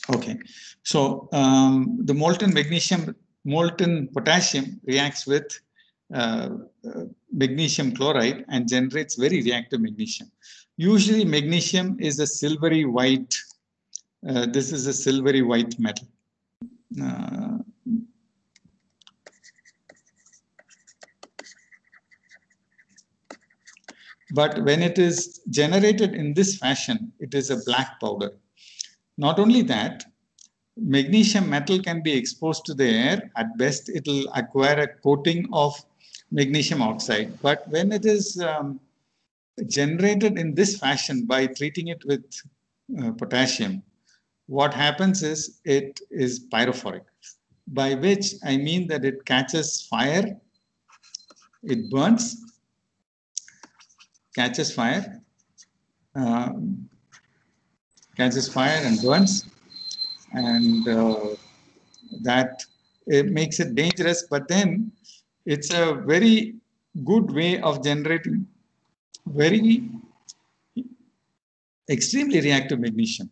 Okay, so the molten potassium reacts with uh, magnesium chloride and generates very reactive magnesium. Usually, magnesium is a silvery white. This is a silvery white metal. Uh, but when it is generated in this fashion, it is a black powder. Not only that, magnesium metal can be exposed to the air. At best, it will acquire a coating of magnesium oxide. But when it is generated in this fashion by treating it with potassium, what happens is it is pyrophoric, by which I mean that it catches fire, it burns, catches fire, uh, and burns, and that it makes it dangerous. But then it's a very good way of generating very extremely reactive magnesium.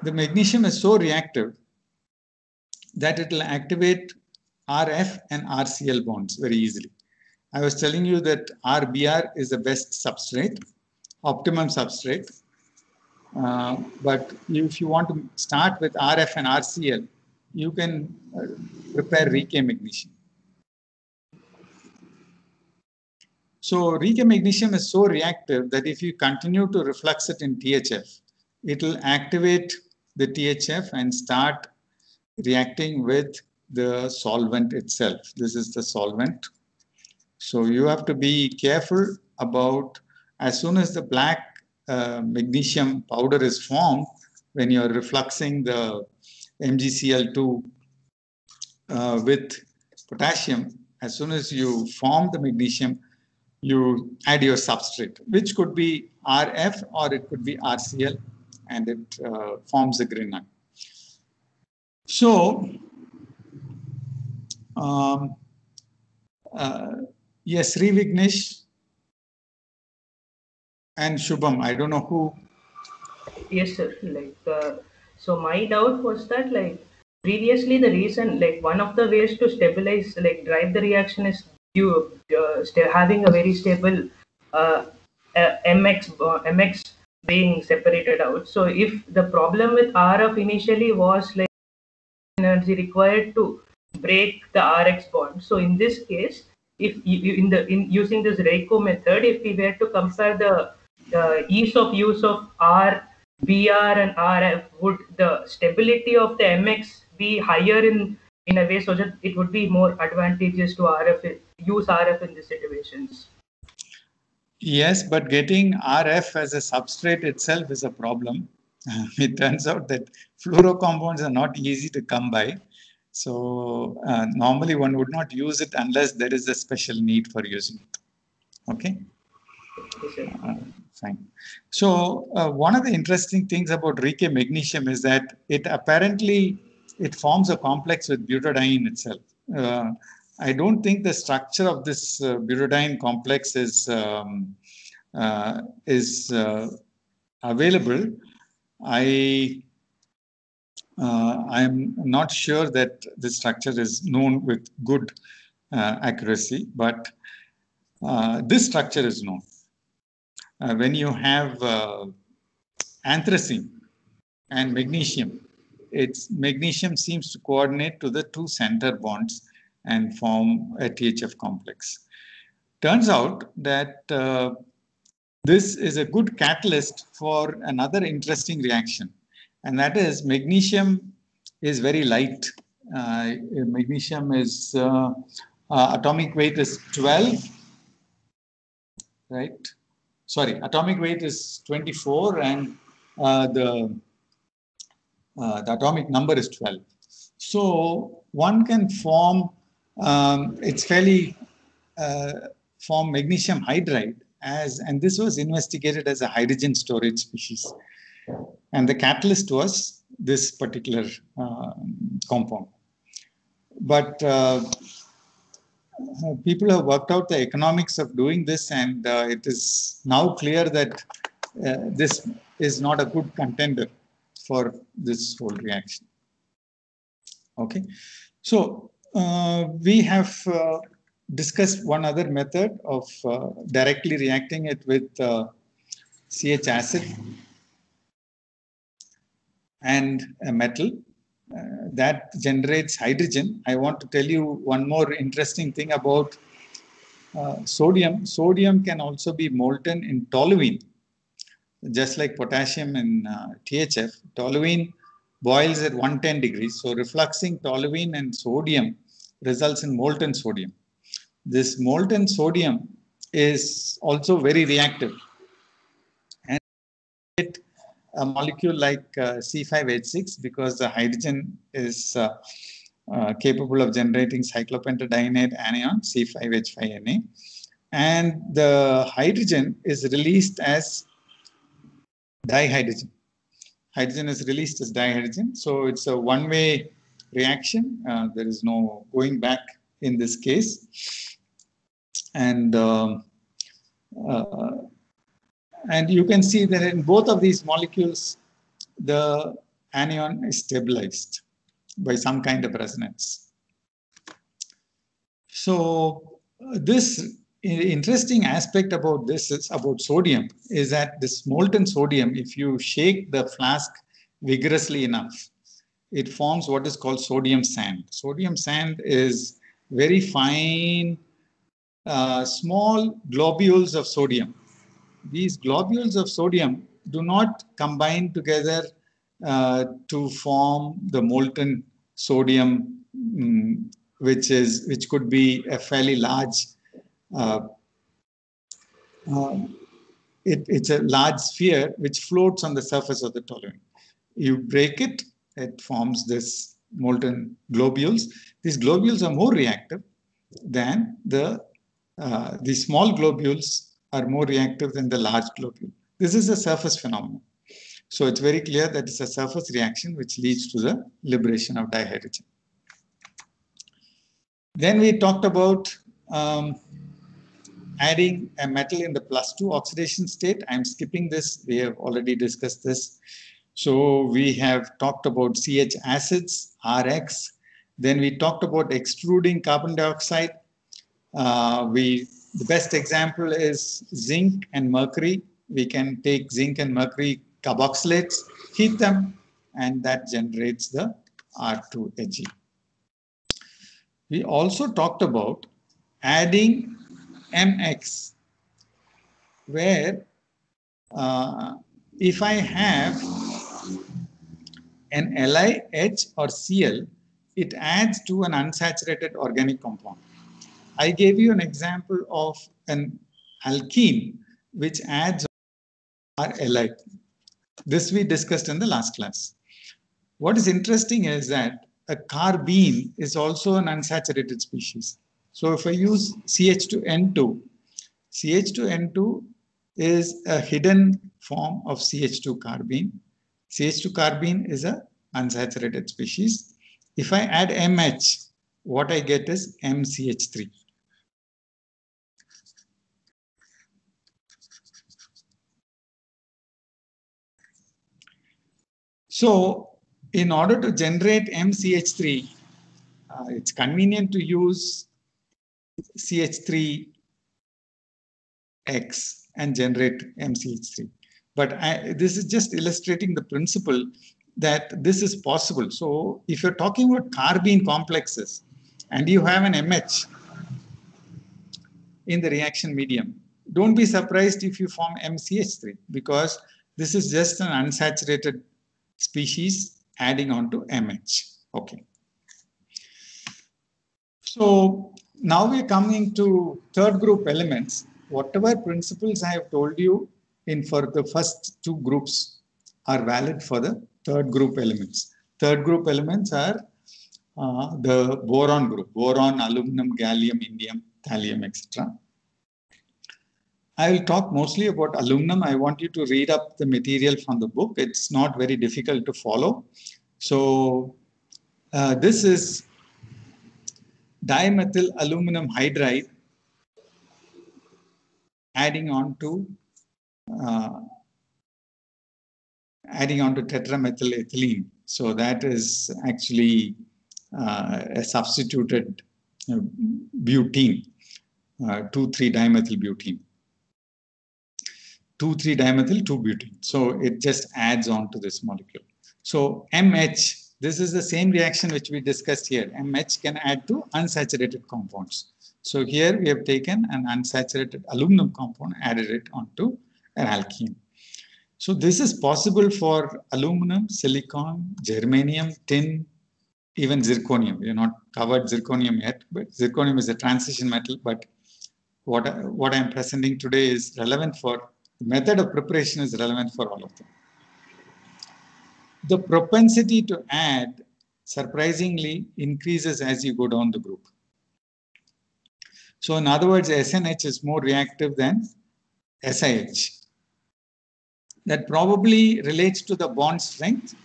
The magnesium is so reactive that it will activate RF and RCl bonds very easily. I was telling you that RBr is the best substrate, optimum substrate. But if you want to start with RF and RCl, you can prepare Re-K magnesium. So Re-K magnesium is so reactive that if you continue to reflux it in THF, it will activate the THF and start reacting with the solvent itself. This is the solvent. So you have to be careful about, as soon as the black magnesium powder is formed, when you're refluxing the MgCl2 with potassium, as soon as you form the magnesium, you add your substrate, which could be RF or it could be RCl, and it forms a Grignard. So, yes, Sri Vignesh and Shubham, I don't know who. Yes, sir. So my doubt was that, previously the reason, one of the ways to stabilize, drive the reaction is you having a very stable uh, MX being separated out. So if the problem with RF initially was energy required to break the RX bond. So in this case, if in using this Reiko method, if we were to compare the ease of use of BR and RF, would the stability of the MX be higher in a way so that it would be more advantageous to use RF in these situations? Yes, but getting RF as a substrate itself is a problem. It turns out that fluorocompounds are not easy to come by. So normally one would not use it unless there is a special need for using it. Okay? Fine. So one of the interesting things about Re-K magnesium is that it apparently forms a complex with butadiene itself. I don't think the structure of this butadiene complex is available. I'm not sure that the structure is known with good accuracy, but this structure is known. When you have anthracene and magnesium, magnesium seems to coordinate to the two center bonds and form a THF complex. Turns out that this is a good catalyst for another interesting reaction, and that is magnesium is very light. Magnesium is atomic weight is 12, right? Sorry, atomic weight is 24, and the atomic number is 12. So one can form, it's fairly form magnesium hydride and this was investigated as a hydrogen storage species. And the catalyst was this particular compound. But people have worked out the economics of doing this, and it is now clear that this is not a good contender. for this whole reaction. Okay, so we have discussed one other method of directly reacting it with CH acid and a metal that generates hydrogen. I want to tell you one more interesting thing about sodium. Sodium can also be molten in toluene, just like potassium and THF. Toluene boils at 110 degrees. So refluxing toluene and sodium results in molten sodium. This molten sodium is also very reactive. And it a molecule like C5H6 because the hydrogen is capable of generating cyclopentadienate anion C5H5Na, and the hydrogen is released as dihydrogen. Hydrogen is released as dihydrogen, so it's a one-way reaction. There is no going back in this case, and you can see that in both of these molecules, the anion is stabilized by some kind of resonance. So this interesting aspect about this is about sodium is that this molten sodium, if you shake the flask vigorously enough, it forms what is called sodium sand. Sodium sand is very fine, small globules of sodium. These globules of sodium do not combine together to form the molten sodium, which could be a fairly large. It's a large sphere which floats on the surface of the toluene. You break it, it forms this molten globules. These globules are more reactive than the small globules are more reactive than the large globule. This is a surface phenomenon. So it's very clear that it's a surface reaction which leads to the liberation of dihydrogen. Then we talked about adding a metal in the +2 oxidation state. I'm skipping this. We have already discussed this. So we have talked about CH acids, RX. Then we talked about extruding carbon dioxide. The best example is zinc and mercury. We can take zinc and mercury carboxylates, heat them, and that generates the R2Ag. We also talked about adding MX, where if I have an Li, H, or Cl, it adds to an unsaturated organic compound. I gave you an example of an alkene which adds Li. This we discussed in the last class. What is interesting is that a carbene is also an unsaturated species. So if I use CH2N2, CH2N2 is a hidden form of CH2 carbene. CH2 carbene is an unsaturated species. If I add MH, what I get is MCH3. So in order to generate MCH3, it's convenient to use CH3X and generate MCH3. But this is just illustrating the principle that this is possible. So if you're talking about carbene complexes and you have an MH in the reaction medium, don't be surprised if you form MCH3 because this is just an unsaturated species adding on to MH. Okay. So now we're coming to third group elements. Whatever principles I have told you for the first two groups are valid for the third group elements. Third group elements are the boron group, boron, aluminum, gallium, indium, thallium, etc. I will talk mostly about aluminum. I want you to read up the material from the book. It's not very difficult to follow. So this is dimethyl aluminum hydride adding on to adding on to tetramethyl-ethylene. So that is actually a substituted butene, 2,3-dimethyl-butene. 2,3-dimethyl-2-butene. So it just adds on to this molecule. So MH, this is the same reaction which we discussed here. MH can add to unsaturated compounds. So here we have taken an unsaturated aluminum compound, added it onto an alkene. So this is possible for aluminum, silicon, germanium, tin, even zirconium. We have not covered zirconium yet, but zirconium is a transition metal. But what I'm presenting today is relevant for, the method of preparation is relevant for all of them. The propensity to add surprisingly increases as you go down the group. So in other words, SNH is more reactive than SiH. That probably relates to the bond strength.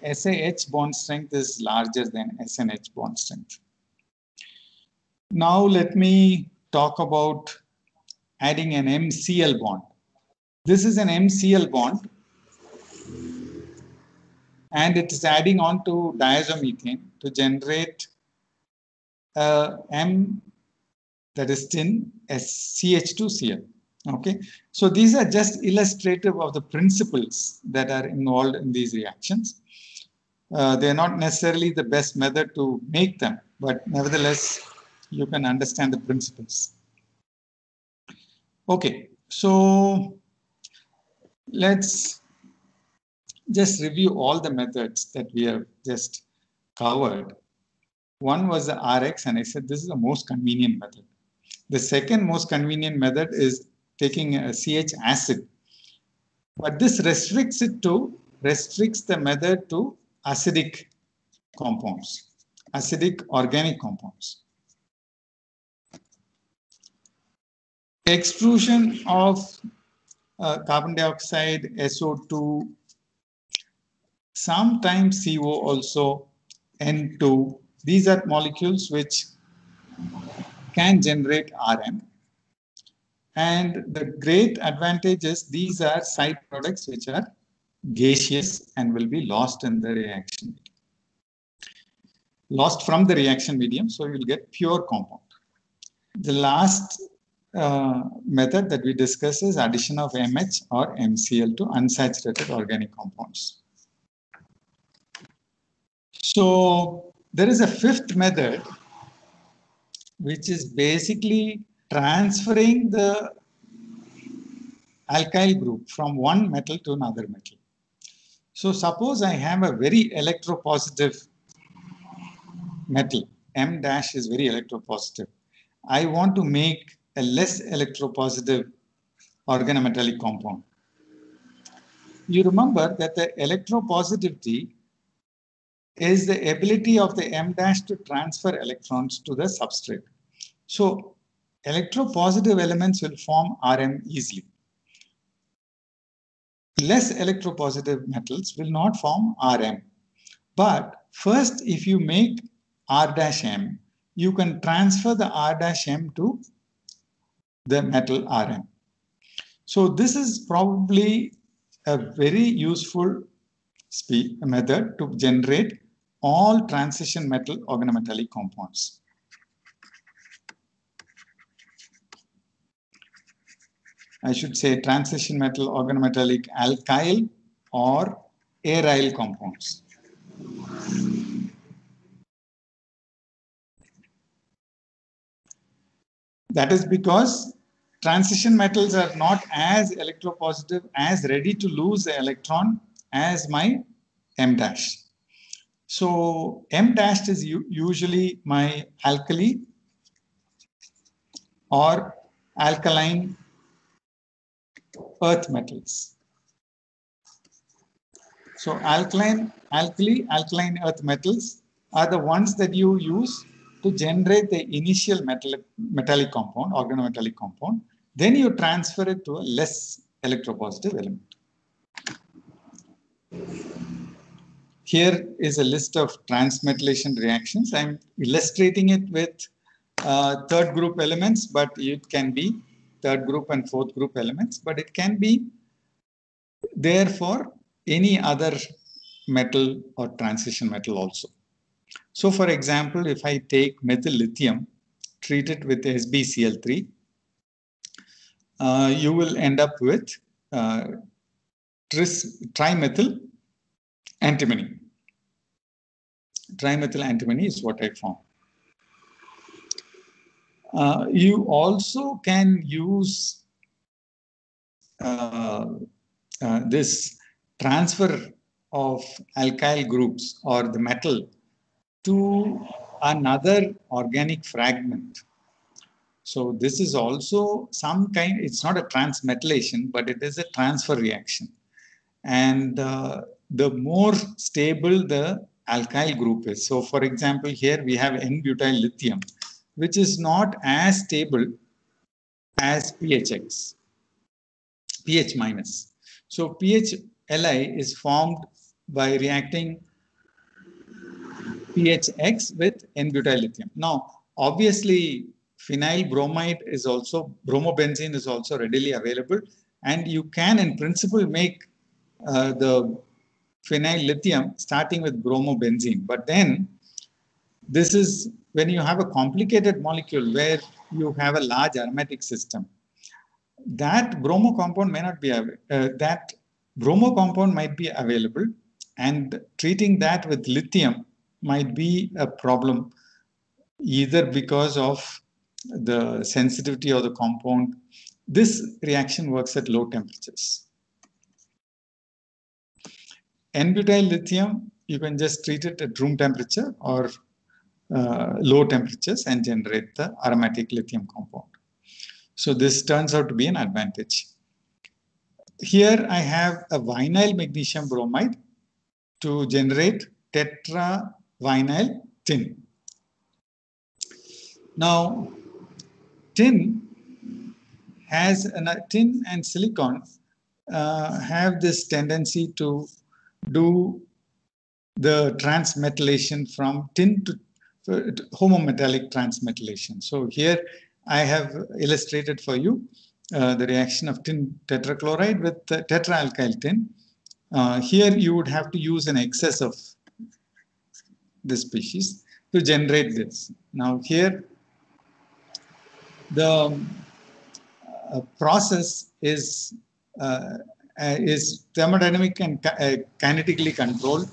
SiH bond strength is larger than SNH bond strength. Now let me talk about adding an MCl bond. This is an MCl bond, and it is adding on to diazomethane to generate M, that is tin, CH2Cl. Okay, so these are just illustrative of the principles that are involved in these reactions. They are not necessarily the best method to make them, but nevertheless, you can understand the principles. Okay, so let's just review all the methods that we have just covered. One was the RX, and I said this is the most convenient method. The second most convenient method is taking a CH acid, but this restricts the method to acidic compounds, acidic organic compounds. Extrusion of carbon dioxide, SO2, sometimes CO also, N2. These are molecules which can generate RM. And the great advantage is these are side products which are gaseous and will be lost in the reaction medium. Lost from the reaction medium, so you will get pure compound. The last method that we discuss is addition of MH or MCl to unsaturated organic compounds. So there is a fifth method, which is basically transferring the alkyl group from one metal to another metal. So suppose I have a very electropositive metal, M dash is very electropositive. I want to make a less electropositive organometallic compound. You remember that the electropositivity is the ability of the M dash to transfer electrons to the substrate. So electropositive elements will form RM easily. Less electropositive metals will not form RM. But first, if you make R-M, you can transfer the R-M to the metal RM. So this is probably a very useful method to generate all transition metal organometallic compounds. I should say transition metal organometallic alkyl or aryl compounds. That is because transition metals are not as electropositive, as ready to lose the electron as my M dash. So M dash is usually my alkali or alkaline earth metals. So alkaline earth metals are the ones that you use to generate the initial metallic compound, organometallic compound. Then you transfer it to a less electropositive element. Here is a list of transmetallation reactions. I'm illustrating it with third group elements, but it can be third group and fourth group elements, but it can be there for any other metal or transition metal also. So for example, if I take methyl lithium, treat it with SbCl3, you will end up with trimethyl antimony. Trimethyl antimony is what I found. You also can use this transfer of alkyl groups or the metal to another organic fragment. So this is also some kind, it's not a transmetallation, but it is a transfer reaction. And the more stable the alkyl group is. So for example, here we have N-butyl lithium, which is not as stable as PHX, pH minus. So PHLi is formed by reacting PHX with N-butyl lithium. Now, obviously, phenyl bromide is also, bromobenzene is also readily available, and you can in principle make the phenyl lithium starting with bromobenzene. But then this is when you have a complicated molecule where you have a large aromatic system. That bromo compound may not be that bromo compound might be available, and treating that with lithium might be a problem, either because of the sensitivity of the compound. This reaction works at low temperatures. N-butyl lithium, you can just treat it at room temperature or low temperatures and generate the aromatic lithium compound. So this turns out to be an advantage. Here I have a vinyl magnesium bromide to generate tetravinyl tin. Now, tin and silicon have this tendency to do the transmetallation from tin to homometallic transmetallation. So here I have illustrated for you the reaction of tin tetrachloride with tetraalkyl tin. Here you would have to use an excess of this species to generate this. Now here the process is thermodynamic and kinetically controlled.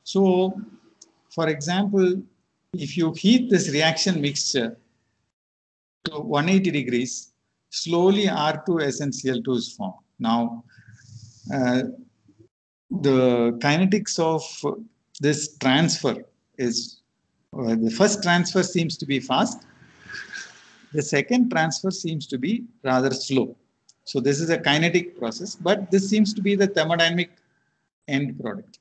So, for example, if you heat this reaction mixture to 180 degrees, slowly R2SnCl2 is formed. Now, the kinetics of this transfer is, the first transfer seems to be fast. The second transfer seems to be rather slow. So this is a kinetic process, but this seems to be the thermodynamic end product.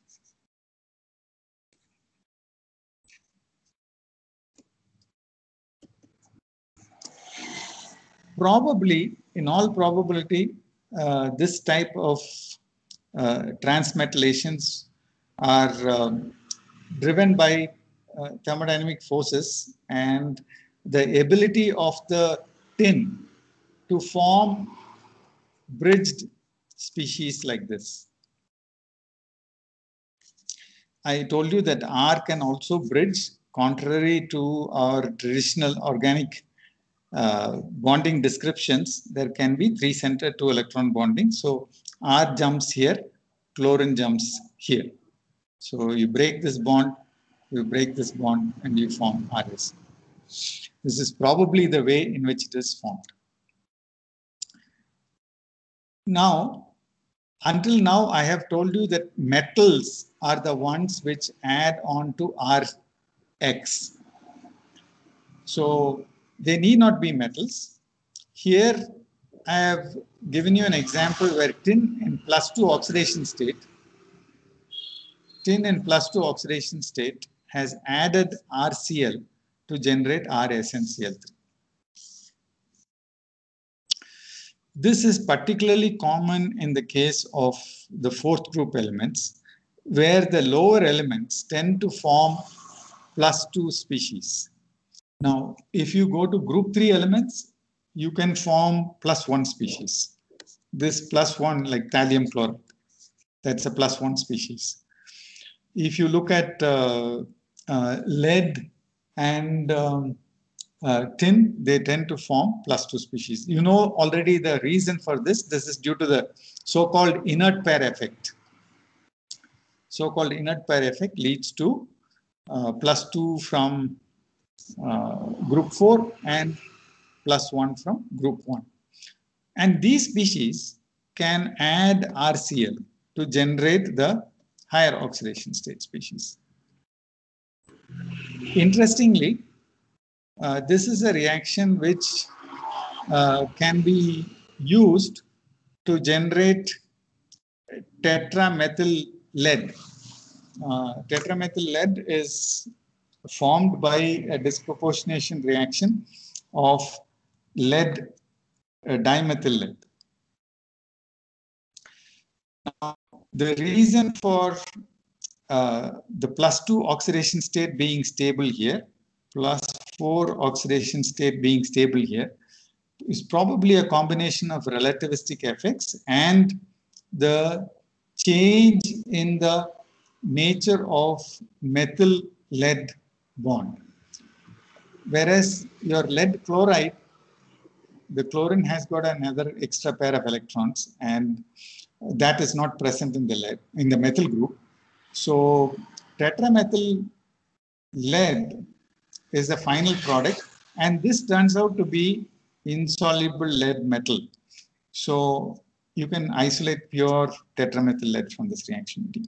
Probably, in all probability, this type of transmetallations are driven by thermodynamic forces and the ability of the tin to form bridged species like this. I told you that R can also bridge, contrary to our traditional organic bonding descriptions. There can be 3-center 2-electron bonding. So R jumps here, chlorine jumps here. So you break this bond, you break this bond, and you form RS. This is probably the way in which it is formed. Now, until now, I have told you that metals are the ones which add on to Rx. So they need not be metals. Here, I have given you an example where tin in +2 oxidation state, has added RCl to generate RSnCl3. This is particularly common in the case of the 4th group elements, where the lower elements tend to form +2 species. Now, if you go to group 3 elements, you can form +1 species. This +1, like thallium chloride. That's a +1 species. If you look at lead and tin, they tend to form +2 species. You know already the reason for this. This is due to the so-called inert pair effect. So-called inert pair effect leads to +2 from group 4 and +1 from group 1. And these species can add RCl to generate the higher oxidation state species. Interestingly, this is a reaction which can be used to generate tetramethyl lead. Tetramethyl lead is formed by a disproportionation reaction of lead dimethyl lead. Now, the reason for the +2 oxidation state being stable here, +4 oxidation state being stable here, is probably a combination of relativistic effects and the change in the nature of methyl lead bond. Whereas your lead chloride, the chlorine has got another extra pair of electrons, and that is not present in the lead, in the methyl group. So tetramethyl lead is the final product, and this turns out to be insoluble lead metal. So you can isolate pure tetramethyl lead from this reaction medium.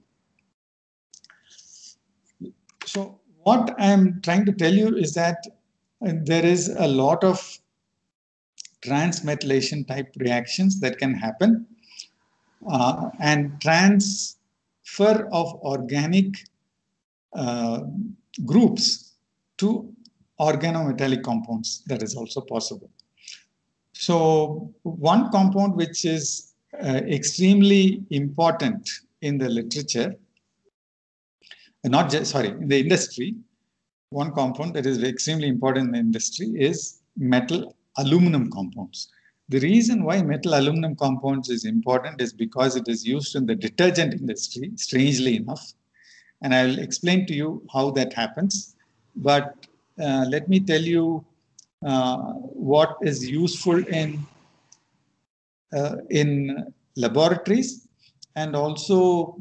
So what I'm trying to tell you is that there is a lot of transmetallation type reactions that can happen, and transfer of organic groups to organometallic compounds, that is also possible. So one compound which is extremely important in the literature, not just, sorry, in the industry, one compound that is extremely important in the industry is metal aluminum compounds. The reason why metal aluminum compounds is important is because it is used in the detergent industry, strangely enough. And I'll explain to you how that happens. But let me tell you what is useful in laboratories and also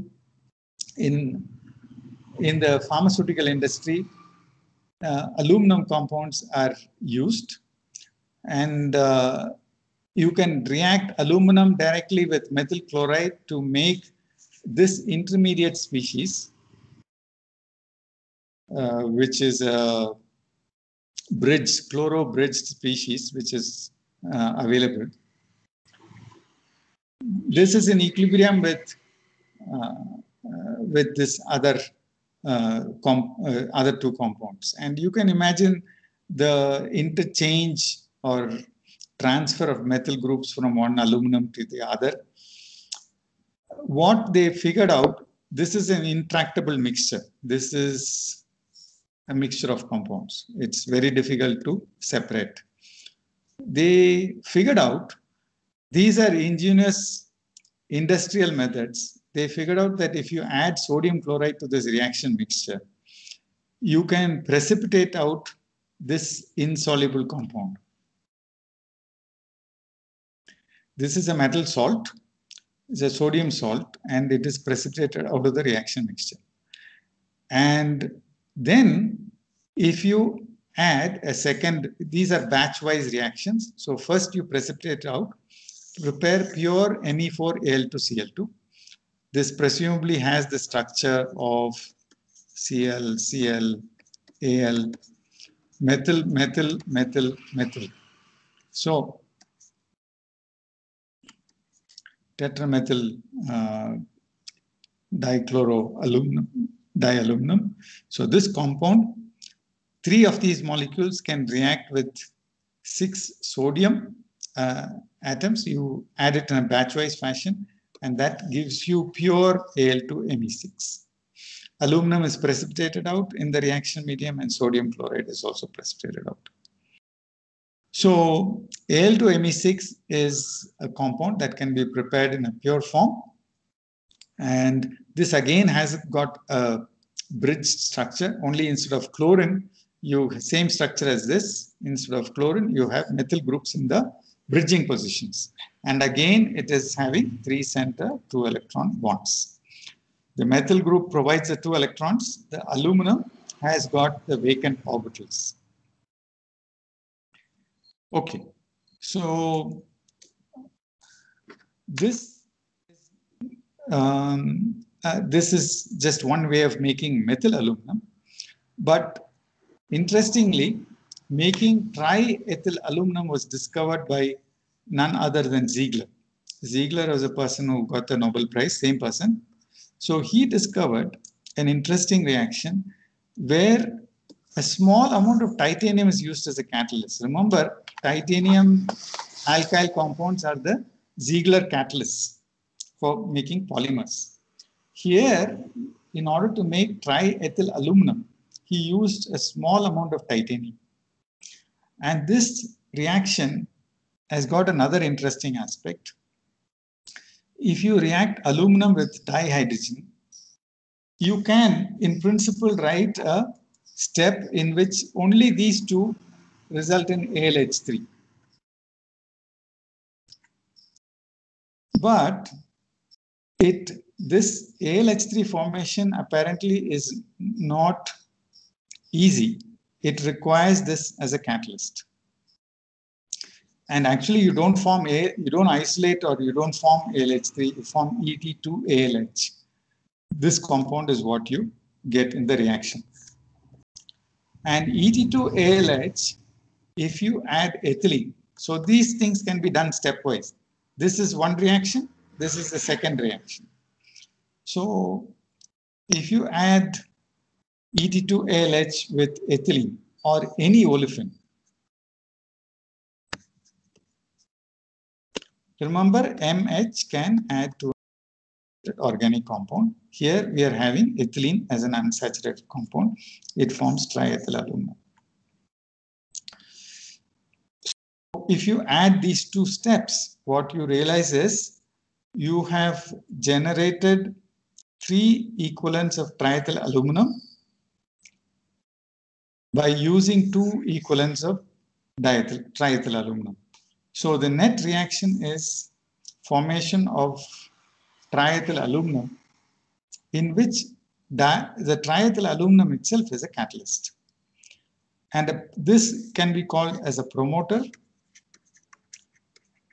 in the pharmaceutical industry. Aluminum compounds are used, and you can react aluminum directly with methyl chloride to make this intermediate species, which is a chloro-bridged species, which is available. This is in equilibrium with this other two compounds, and you can imagine the interchange or transfer of methyl groups from one aluminum to the other. What they figured out, this is an intractable mixture. This is a mixture of compounds. It's very difficult to separate. They figured out, these are ingenious industrial methods. They figured out that if you add sodium chloride to this reaction mixture, you can precipitate out this insoluble compound. This is a metal salt, it's a sodium salt, and it is precipitated out of the reaction mixture. And then if you add a second, these are batch-wise reactions. So first you precipitate out, prepare pure Me4Al2Cl2. This presumably has the structure of Cl, Cl, Al, methyl, methyl, methyl, methyl. So tetramethyl dialuminum. So this compound, 3 of these molecules can react with 6 sodium atoms. You add it in a batch-wise fashion, and that gives you pure Al2Me6. Aluminum is precipitated out in the reaction medium, and sodium chloride is also precipitated out. So Al2Me6 is a compound that can be prepared in a pure form, And this again has got a bridge structure, only instead of chlorine, you same structure as this. Instead of chlorine, you have methyl groups in the bridging positions. And again, it is having 3 center 2 electron bonds. The methyl group provides the 2 electrons. The aluminum has got the vacant orbitals. Okay, so this is just one way of making methyl aluminum, but interestingly, making triethyl aluminum was discovered by none other than Ziegler. Ziegler was a person who got the Nobel Prize, same person. So he discovered an interesting reaction where a small amount of titanium is used as a catalyst. Remember, titanium alkyl compounds are the Ziegler catalysts for making polymers. Here, in order to make triethyl aluminum, he used a small amount of titanium. And this reaction has got another interesting aspect. If you react aluminum with dihydrogen, you can, in principle, write a step in which only these two result in AlH3. But this AlH3 formation apparently is not easy. It requires this as a catalyst. And actually, you don't isolate or you don't form AlH3, you form Et2ALH. This compound is what you get in the reaction. And Et2ALH, if you add ethylene, so these things can be done stepwise. This is one reaction, this is the second reaction. So if you add Et2ALH with ethylene or any olefin, remember MH can add to organic compound. Here we are having ethylene as an unsaturated compound. It forms triethyl aluminum. So if you add these two steps, what you realize is you have generated 3 equivalents of triethyl aluminum by using 2 equivalents of triethyl aluminum. So the net reaction is formation of triethyl aluminum, in which the triethyl aluminum itself is a catalyst. And this can be called as a promoter.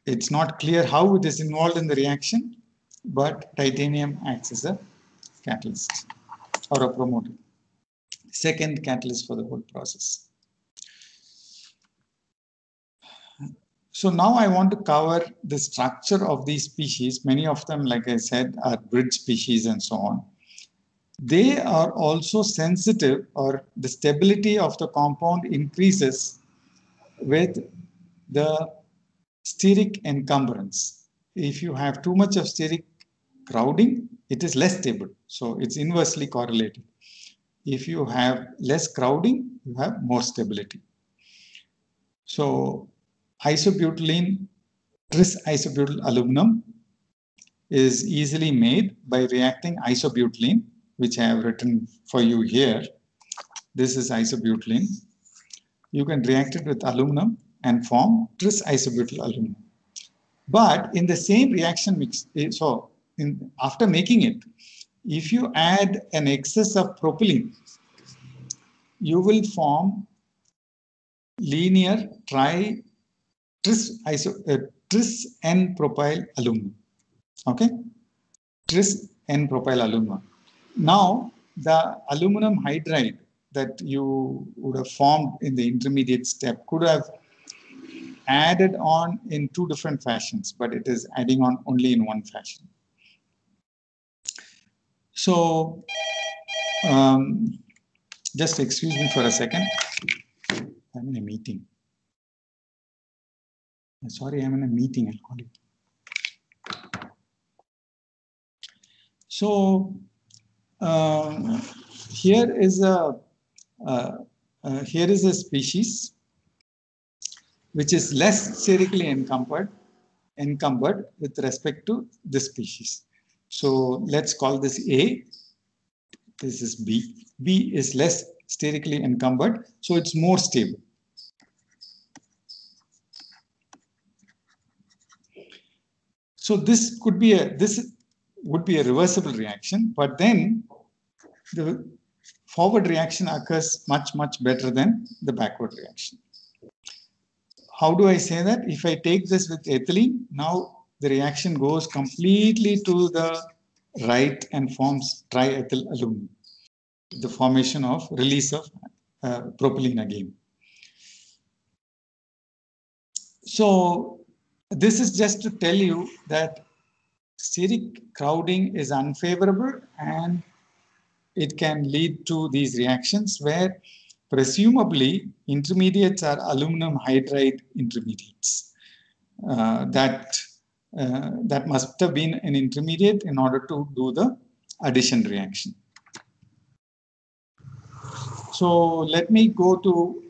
It's not clear how it is involved in the reaction, but titanium acts as a catalyst or a promoter. Second catalyst for the whole process. So now I want to cover the structure of these species. Many of them, like I said, are bridge species and so on. They are also sensitive, or the stability of the compound increases with the steric encumbrance. If you have too much of steric crowding, it is less stable. So it's inversely correlated. If you have less crowding, you have more stability. So isobutylene, tris isobutyl aluminum is easily made by reacting isobutylene, which I have written for you here. This is isobutylene. You can react it with aluminum and form tris isobutyl aluminum. But in the same reaction mix, so after making it, if you add an excess of propylene, you will form linear tris N-propyl aluminum. Okay, tris N-propyl aluminum. Now, the aluminum hydride that you would have formed in the intermediate step could have added on in 2 different fashions, but it is adding on only in one fashion. So, just excuse me for a second. I'm in a meeting. Sorry, I'm in a meeting. I'll call you. So, here is a species which is less sterically encumbered with respect to this species. So let's call this A. This is B. B is less sterically encumbered, so it's more stable. So this would be a reversible reaction, but then the forward reaction occurs much better than the backward reaction. How do I say that? If I take this with ethylene, now the reaction goes completely to the right and forms triethyl aluminum, the formation of release of propylene again. So this is just to tell you that steric crowding is unfavorable and it can lead to these reactions where presumably intermediates are aluminum hydride intermediates. That must have been an intermediate in order to do the addition reaction. So let me go to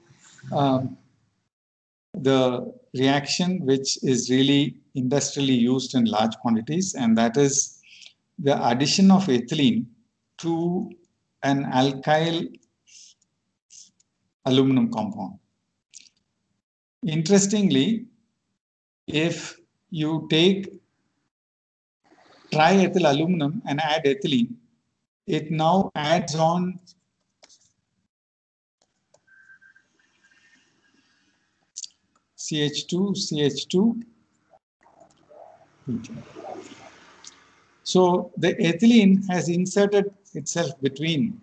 the reaction which is really industrially used in large quantities, and that is the addition of ethylene to an alkyl aluminum compound. Interestingly, if you take triethyl aluminum and add ethylene, it now adds on CH2. So the ethylene has inserted itself between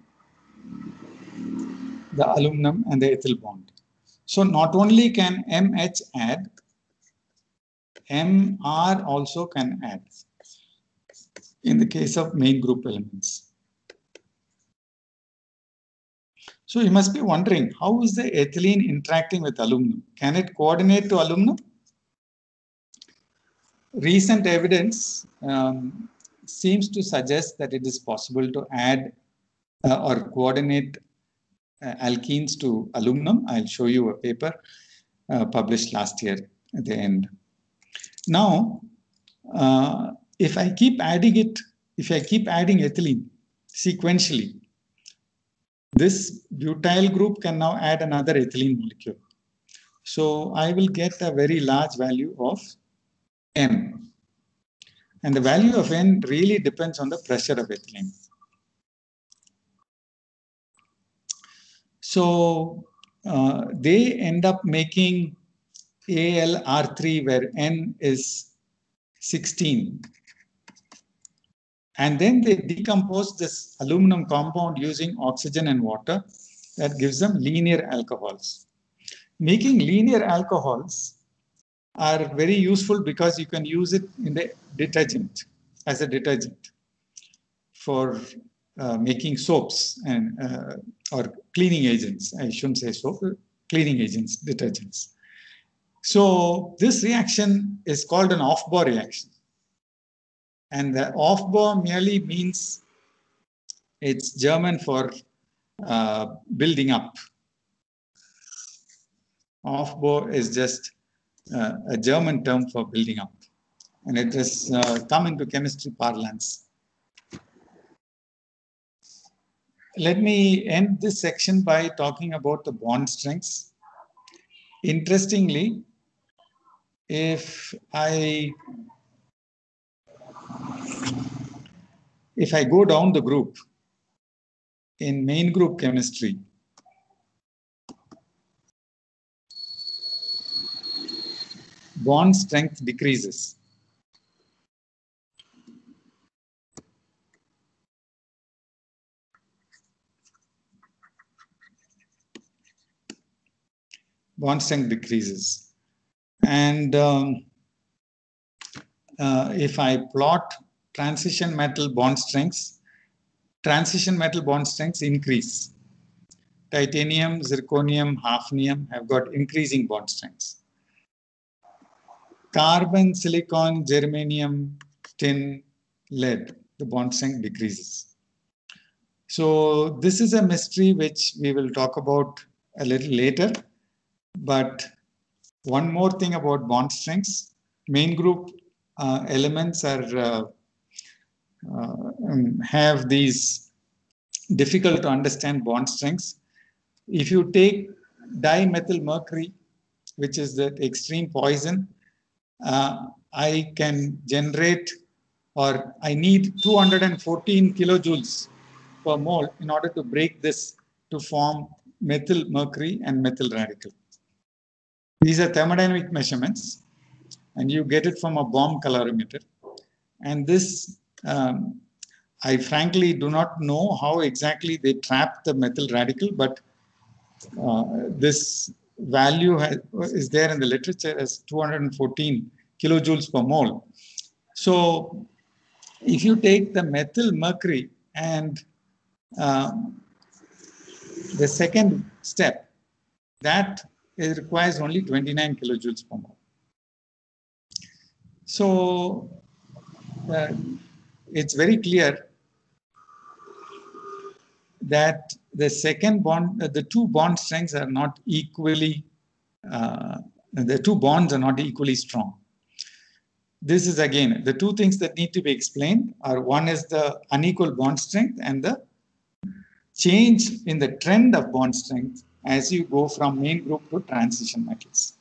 the aluminum and the ethyl bond. So not only can MH add, MR also can add in the case of main group elements. So you must be wondering, how is the ethylene interacting with aluminum? Can it coordinate to aluminum? Recent evidence seems to suggest that it is possible to add or coordinate alkenes to aluminum. I'll show you a paper published last year at the end. Now, if I keep adding ethylene sequentially, this butyl group can now add another ethylene molecule. So I will get a very large value of N. And the value of N really depends on the pressure of ethylene. So they end up making AlR3 where N is 16. And then they decompose this aluminum compound using oxygen and water. That gives them linear alcohols. Making linear alcohols are very useful because you can use it in the detergent, as a detergent for making soaps and or cleaning agents. I shouldn't say soap, cleaning agents, detergents. So this reaction is called an Aufbau reaction. And the Aufbau merely means, it's German for building up. Aufbau is just a German term for building up. And it has come into chemistry parlance. Let me end this section by talking about the bond strengths. Interestingly, if I go down the group in main group chemistry, bond strength decreases. Bond strength decreases. And if I plot transition metal bond strengths increase. Titanium, zirconium, hafnium have got increasing bond strengths. Carbon, silicon, germanium, tin, lead, the bond strength decreases. So this is a mystery which we will talk about a little later. But one more thing about bond strengths. Main group elements are have these difficult to understand bond strengths. If you take dimethyl mercury, which is the extreme poison, I can generate, or I need 214 kilojoules per mole in order to break this to form methyl mercury and methyl radical. These are thermodynamic measurements, and you get it from a bomb calorimeter. And this, I frankly do not know how exactly they trap the methyl radical, but this value is there in the literature as 214 kilojoules per mole. So if you take the methyl mercury and the second step, that requires only 29 kilojoules per mole. So it's very clear that the second bond, the two bond strengths are not equally, the two bonds are not equally strong. This is again, the two things that need to be explained are, one is the unequal bond strength and the change in the trend of bond strength as you go from main group to transition metals.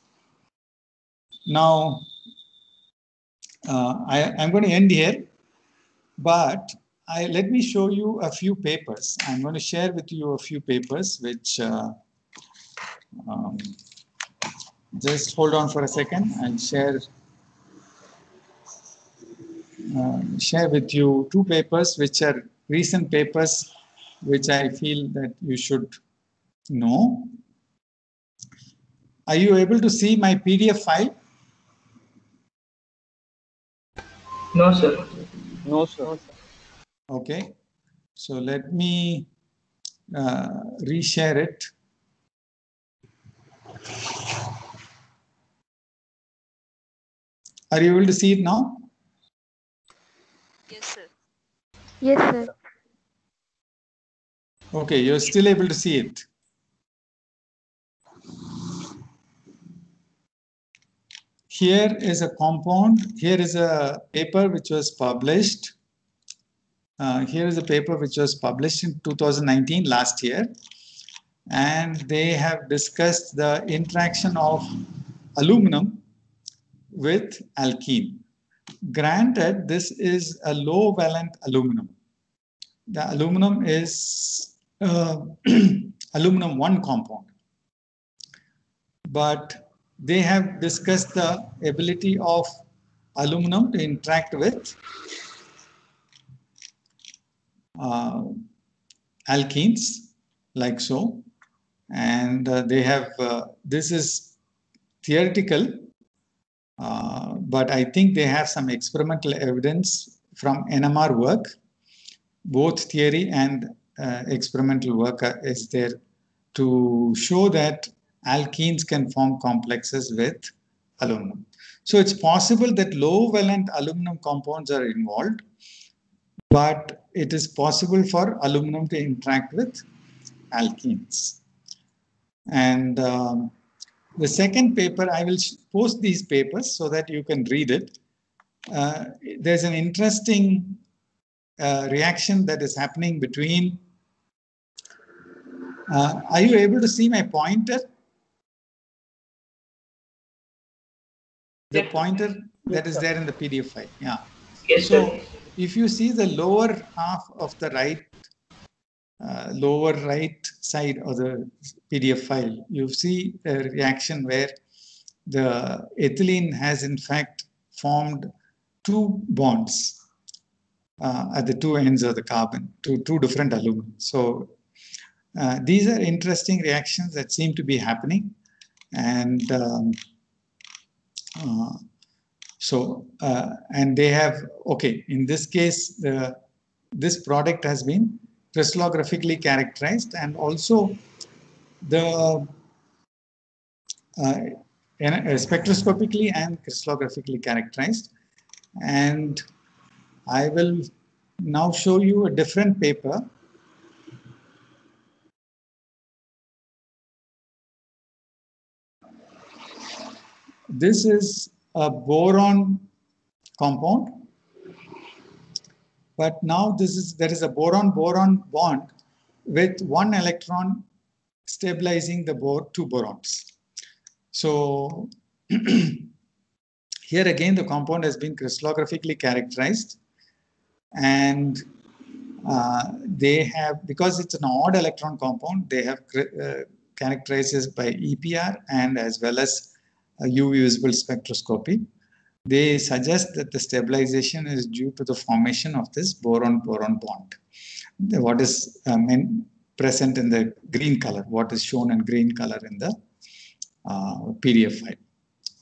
Now, I'm going to end here, but let me show you a few papers. I'm going to share with you a few papers, which just hold on for a second. I'll share with you two papers, which are recent papers, which I feel that you should know. Are you able to see my PDF file? No, sir. No, sir. Okay. So let me reshare it. Are you able to see it now? Yes, sir. Yes, sir. Okay, you're still able to see it. Here is a compound. Here is a paper which was published. Here is a paper which was published in 2019, last year. And they have discussed the interaction of aluminum with alkene. Granted, this is a low valent aluminum. The aluminum is aluminum 1 compound. But they have discussed the ability of aluminum to interact with alkenes, like so. And they have, this is theoretical, but I think they have some experimental evidence from NMR work. Both theory and experimental work is there to show that alkenes can form complexes with aluminum. So it's possible that low valent aluminum compounds are involved, but it is possible for aluminum to interact with alkenes. And the second paper, I will post these papers so that you can read it. There's an interesting reaction that is happening between. Are you able to see my pointer? The Yes, pointer that is there in the PDF file. Yeah. Yes, So sir. if you see the lower half of the right, lower right side of the PDF file, you see a reaction where the ethylene has in fact formed two bonds at the two ends of the carbon to two different aluminum. So these are interesting reactions that seem to be happening. And and they have, okay, in this case, this product has been crystallographically characterized, and also the spectroscopically and crystallographically characterized. And I will now show you a different paper. This is a boron compound. But now there is a boron-boron bond with one electron stabilizing the two borons. So here again, the compound has been crystallographically characterized, and they have, because it's an odd electron compound, they have characterized by EPR and as well as UV visible spectroscopy. They suggest that the stabilization is due to the formation of this boron-boron bond. What is present in the green color, what is shown in green color in the PDF file.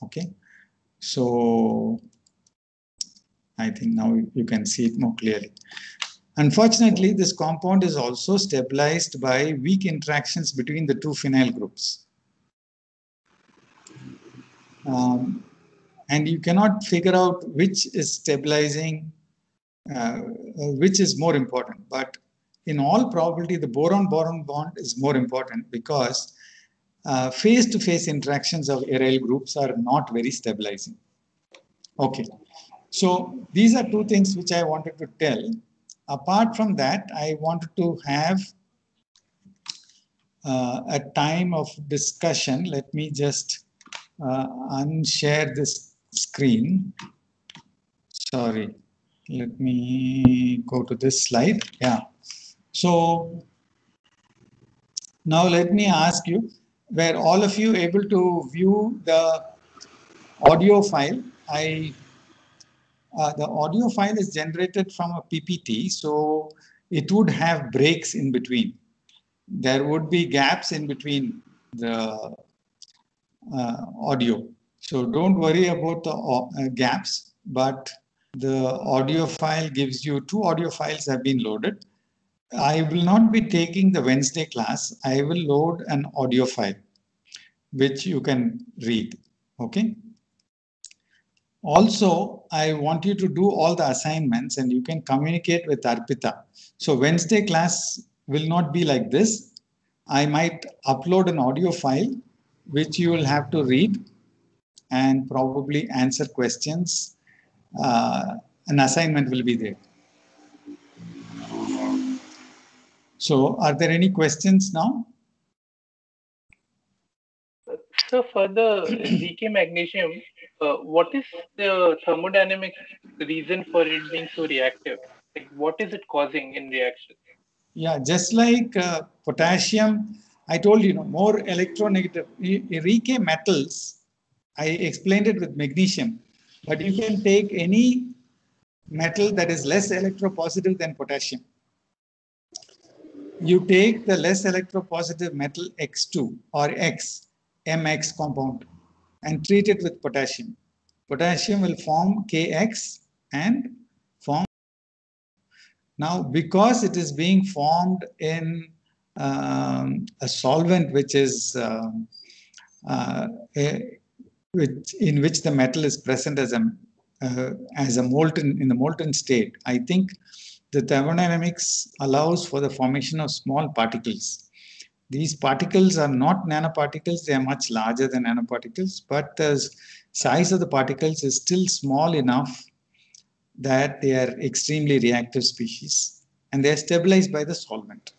Okay, so I think now you can see it more clearly. Unfortunately, this compound is also stabilized by weak interactions between the two phenyl groups. And you cannot figure out which is stabilizing, which is more important. But in all probability, the boron-boron bond is more important because face-to-face interactions of aryl groups are not very stabilizing. Okay, so these are two things which I wanted to tell. Apart from that, I wanted to have a time of discussion. Let me just unshare this screen. Sorry, let me go to this slide. Yeah. So now let me ask you, were all of you able to view the audio file? The audio file is generated from a PPT, so it would have breaks in between. There would be gaps in between the audio. So don't worry about the gaps, but the audio file gives you, 2 audio files have been loaded. I will not be taking the Wednesday class. I will load an audio file, which you can read, okay? Also, I want you to do all the assignments and you can communicate with Arpita. So Wednesday class will not be like this. I might upload an audio file, which you will have to read and probably answer questions. An assignment will be there. So are there any questions now? So for the ZK magnesium, what is the thermodynamic reason for it being so reactive? Like, what is it causing in reaction? Yeah, just like potassium, I told you, more electronegative. RK metals, I explained it with magnesium, but you can take any metal that is less electropositive than potassium. You take the less electropositive metal X2 or X, MX compound, and treat it with potassium. Potassium will form KX and form. Now, because it is being formed in a solvent which is in which the metal is present as a molten, in the molten state, I think the thermodynamics allows for the formation of small particles. These particles are not nanoparticles, they are much larger than nanoparticles, but the size of the particles is still small enough that they are extremely reactive species and they are stabilized by the solvent.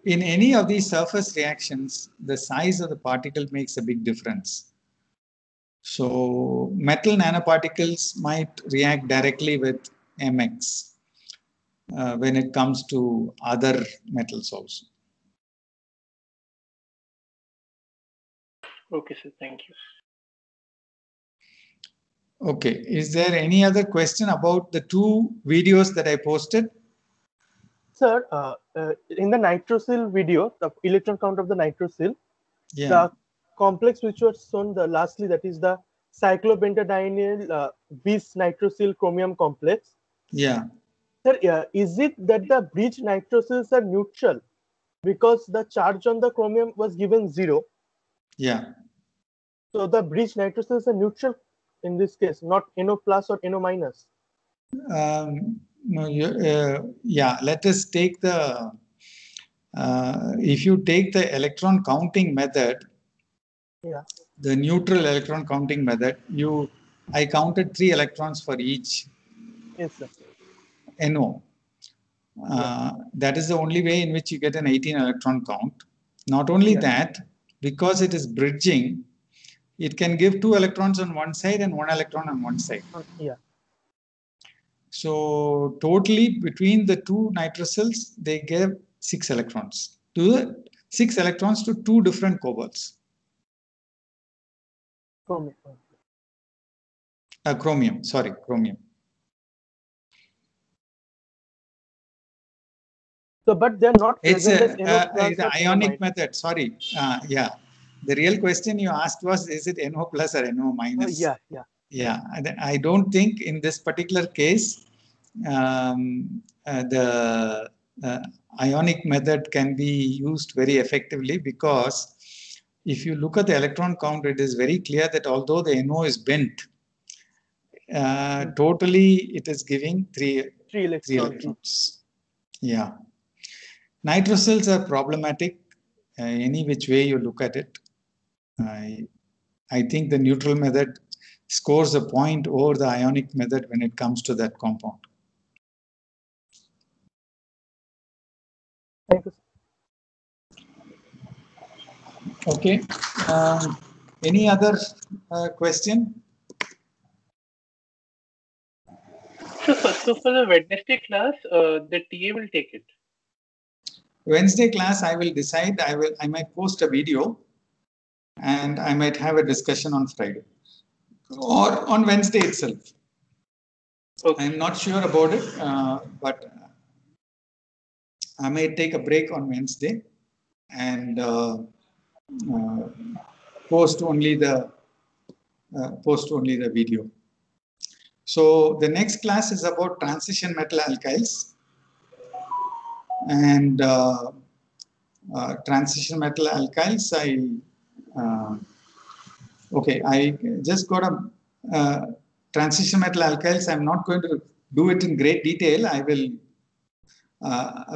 In any of these surface reactions, the size of the particle makes a big difference. So metal nanoparticles might react directly with MX when it comes to other metals also. Okay, sir, thank you. Okay, is there any other question about the 2 videos that I posted? Sir, in the nitrosyl video, the electron count of the nitrosyl, yeah, the complex which was shown the lastly, that is the cyclobentadienyl bis nitrosyl chromium complex. Yeah. Sir, is it that the bridge nitrosyls are neutral because the charge on the chromium was given 0? Yeah. So the bridge nitrosyls are neutral in this case, not NO plus or NO minus. No, yeah, let us take the, if you take the electron counting method, yeah, the neutral electron counting method, I counted 3 electrons for each Yes, sir. NO. That is the only way in which you get an 18 electron count. Not only that, because it is bridging, it can give 2 electrons on one side and 1 electron on one side. Yeah. So totally between the two nitrosyls, they gave 6 electrons. 6 electrons to 2 different cobalts. Chromium, sorry, chromium. So, but they're not present as NO plus the or ionic NO method, sorry. Yeah. The real question you asked was, is it NO plus or NO minus? Yeah. Yeah, I don't think in this particular case, the ionic method can be used very effectively, because if you look at the electron count, it is very clear that although the NO is bent, totally it is giving 3 electrons. Yeah. Nitrosyls are problematic any which way you look at it. I think the neutral method scores a point over the ionic method when it comes to that compound. Thank you. Okay. Any other question? So for the Wednesday class, the TA will take it. Wednesday class, I will decide. I might post a video, and I might have a discussion on Friday or on Wednesday itself. Okay. I'm not sure about it, but I may take a break on Wednesday and post only the video. So the next class is about transition metal alkyls, and transition metal alkyls. I just got a transition metal alkyls. I'm not going to do it in great detail. I will,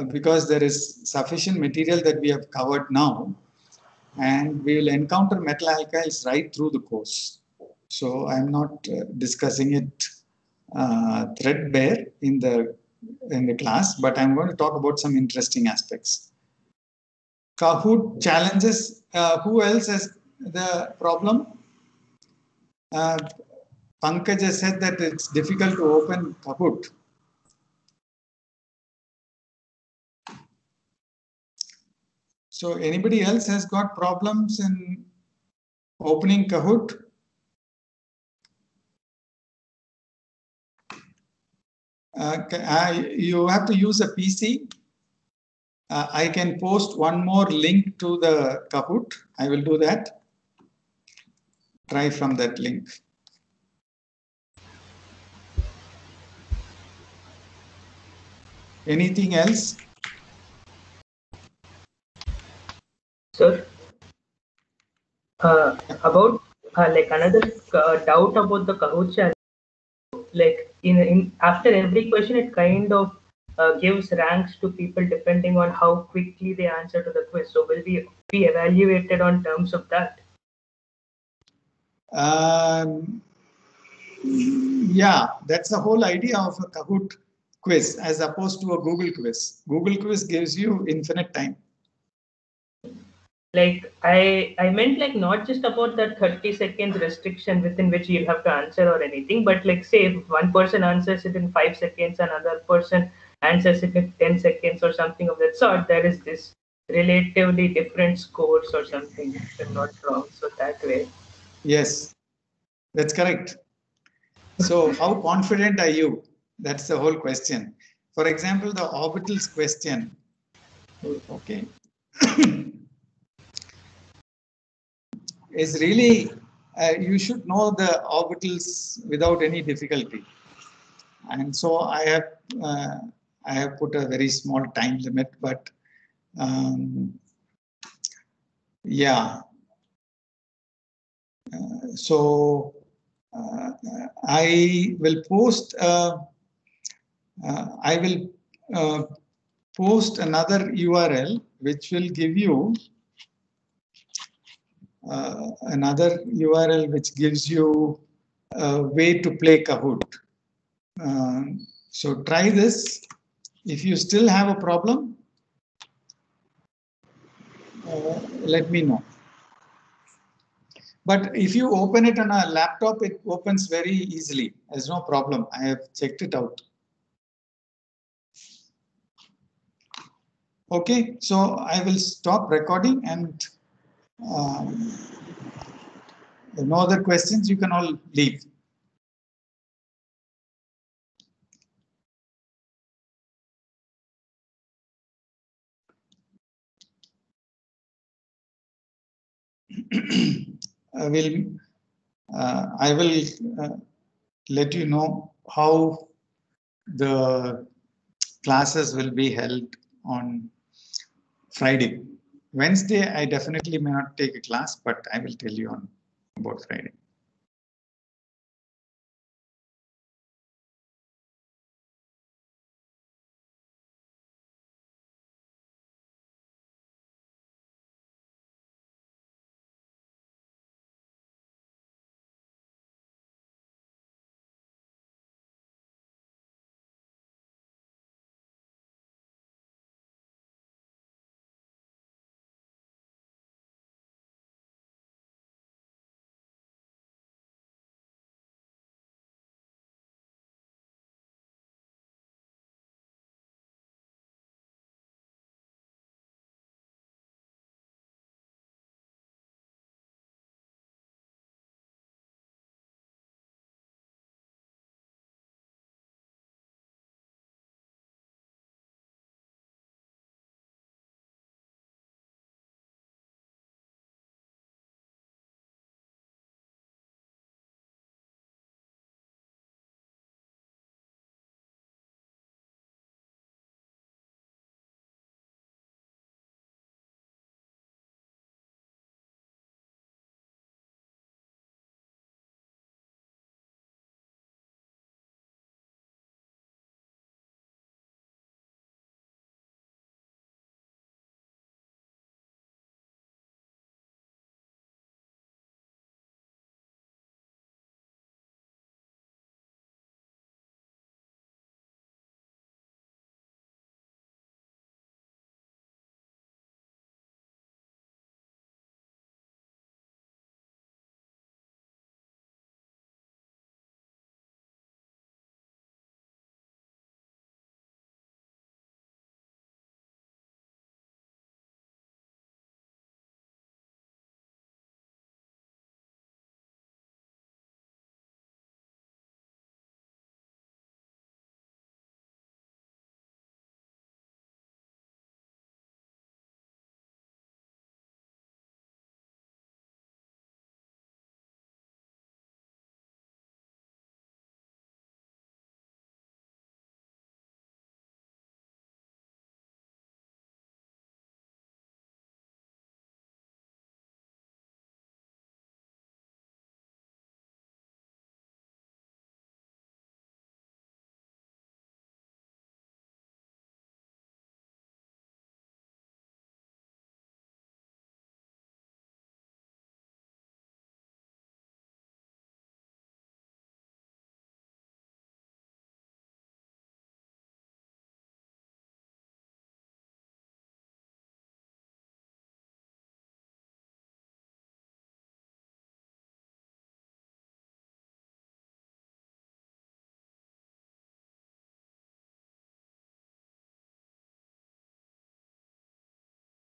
because there is sufficient material that we have covered now, and we will encounter metal alkyls right through the course. So I'm not discussing it threadbare in the class, but I'm going to talk about some interesting aspects. Kahoot challenges. Who else has the problem? Pankaj has said that it's difficult to open Kahoot. So anybody else has got problems in opening Kahoot? You have to use a PC. I can post one more link to the Kahoot. I will do that. Try from that link. Anything else? Sir, about like another doubt about the Kahoot challenge. Like in after every question, it kind of gives ranks to people depending on how quickly they answer to the quiz. So will we be evaluated on terms of that? Yeah, that's the whole idea of a Kahoot quiz as opposed to a Google quiz. Google quiz gives you infinite time. Like I meant like not just about that 30 seconds restriction within which you'll have to answer or anything, but like say if one person answers it in 5 seconds, another person answers it in 10 seconds or something of that sort, there is this relatively different scores or something, if I'm not wrong. So that way. Yes, that's correct. So how confident are you? That's the whole question. For example, the orbitals question. Okay. Is really, you should know the orbitals without any difficulty. And so I have put a very small time limit, but yeah. So I will post. I will post another URL which will give you another URL which gives you a way to play Kahoot. So try this. If you still have a problem, let me know. But if you open it on a laptop, it opens very easily. There's no problem. I have checked it out. Okay, so I will stop recording, and no other questions, you can all leave. I will let you know how the classes will be held on Friday. Wednesday, I definitely may not take a class, but I will tell you on about Friday.